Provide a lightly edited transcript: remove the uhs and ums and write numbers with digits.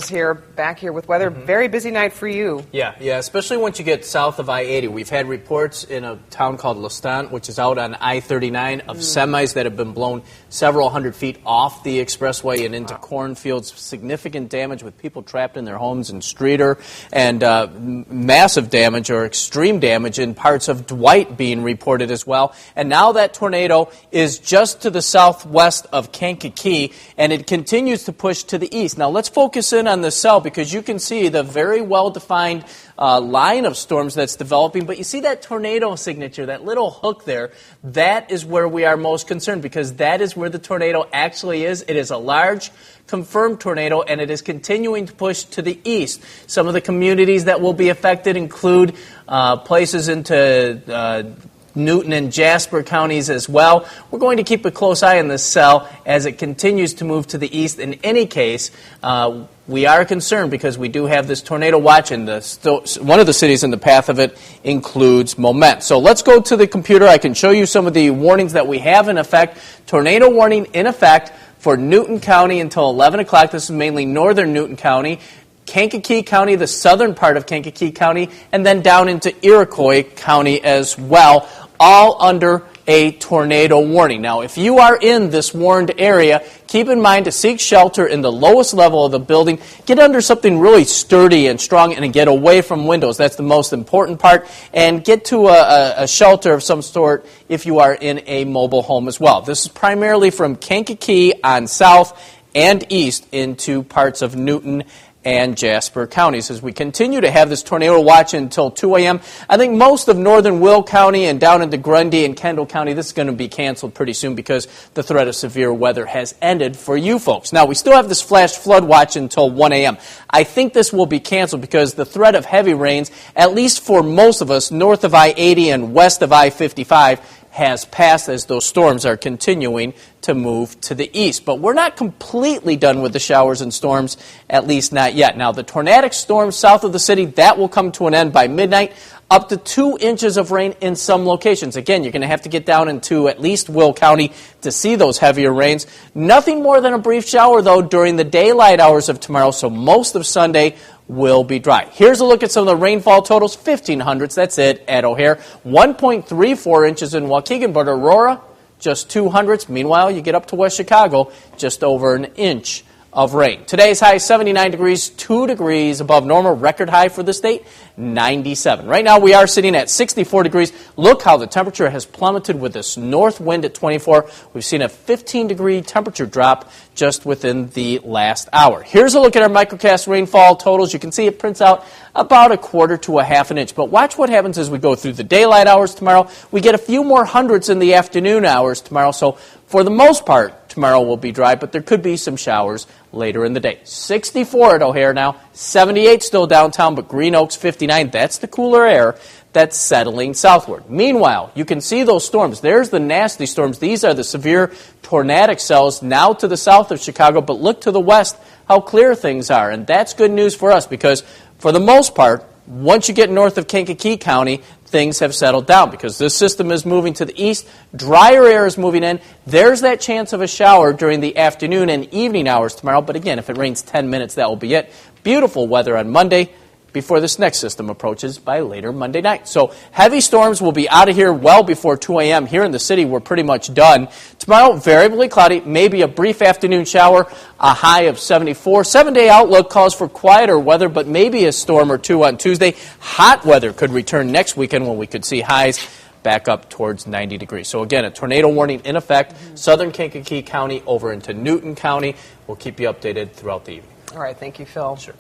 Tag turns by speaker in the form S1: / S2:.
S1: Here, back here with weather. Very busy night for you.
S2: Yeah, especially once you get south of I-80. We've had reports in a town called Lestant, which is out on I-39, of semis that have been blown several hundred feet off the expressway and into cornfields. Significant damage with people trapped in their homes in Streeter, and massive damage or extreme damage in parts of Dwight being reported as well. And now that tornado is just to the southwest of Kankakee, and it continues to push to the east. Now let's focus in on the cell, because you can see the very well-defined line of storms that's developing, but you see that tornado signature, that little hook there. That is where we are most concerned, because that is where the tornado actually is. It is a large confirmed tornado, and it is continuing to push to the east. Some of the communities that will be affected include places into Newton and Jasper counties as well. We're going to keep a close eye on this cell as it continues to move to the east. In any case, we are concerned because we do have this tornado watch, and one of the cities in the path of it includes Moment. So let's go to the computer. I can show you some of the warnings that we have in effect. Tornado warning in effect for Newton County until 11 o'clock. This is mainly northern Newton County, Kankakee County, the southern part of Kankakee County, and then down into Iroquois County as well, all under a tornado warning. Now, if you are in this warned area, keep in mind to seek shelter in the lowest level of the building. Get under something really sturdy and strong and get away from windows. That's the most important part. And get to a shelter of some sort if you are in a mobile home as well. This is primarily from Kankakee on south and east into parts of Newton and Jasper counties. As we continue to have this tornado watch until 2 a.m., I think most of northern Will County and down into Grundy and Kendall County, this is going to be canceled pretty soon because the threat of severe weather has ended for you folks. Now, we still have this flash flood watch until 1 a.m. I think this will be canceled because the threat of heavy rains, at least for most of us north of I-80 and west of I-55, has passed as those storms are continuing to move to the east. But we're not completely done with the showers and storms, at least not yet. Now, the tornadic storm south of the city, that will come to an end by midnight. Up to 2 inches of rain in some locations. Again, you're going to have to get down into at least Will County to see those heavier rains. Nothing more than a brief shower, though, during the daylight hours of tomorrow, so most of Sunday will be dry. Here's a look at some of the rainfall totals. 1,500s, that's it, at O'Hare. 1.34 inches in Waukegan, but Aurora, just 200s. Meanwhile, you get up to West Chicago, just over an inch of rain. Today's high 79 degrees, 2 degrees above normal. Record high for the state, 97. Right now we are sitting at 64 degrees. Look how the temperature has plummeted with this north wind at 24. We've seen a 15-degree temperature drop just within the last hour. Here's a look at our microcast rainfall totals. You can see it prints out about 1/4 to 1/2 inch. But watch what happens as we go through the daylight hours tomorrow. We get a few more hundreds in the afternoon hours tomorrow. So for the most part, tomorrow will be dry, but there could be some showers later in the day. 64 at O'Hare now, 78 still downtown, but Green Oaks 59. That's the cooler air that's settling southward. Meanwhile, you can see those storms. There's the nasty storms. These are the severe tornadic cells now to the south of Chicago, but look to the west how clear things are. And that's good news for us because for the most part, once you get north of Kankakee County, things have settled down because this system is moving to the east. Drier air is moving in. There's that chance of a shower during the afternoon and evening hours tomorrow. But again, if it rains 10 minutes, that will be it. Beautiful weather on Monday before this next system approaches by later Monday night. So heavy storms will be out of here well before 2 a.m. Here in the city, we're pretty much done. Tomorrow, variably cloudy, maybe a brief afternoon shower, a high of 74. 7-day outlook calls for quieter weather, but maybe a storm or two on Tuesday. Hot weather could return next weekend when we could see highs back up towards 90 degrees. So again, a tornado warning in effect, southern Kankakee County over into Newton County. We'll keep you updated throughout the evening.
S1: All right, thank you, Phil.
S2: Sure.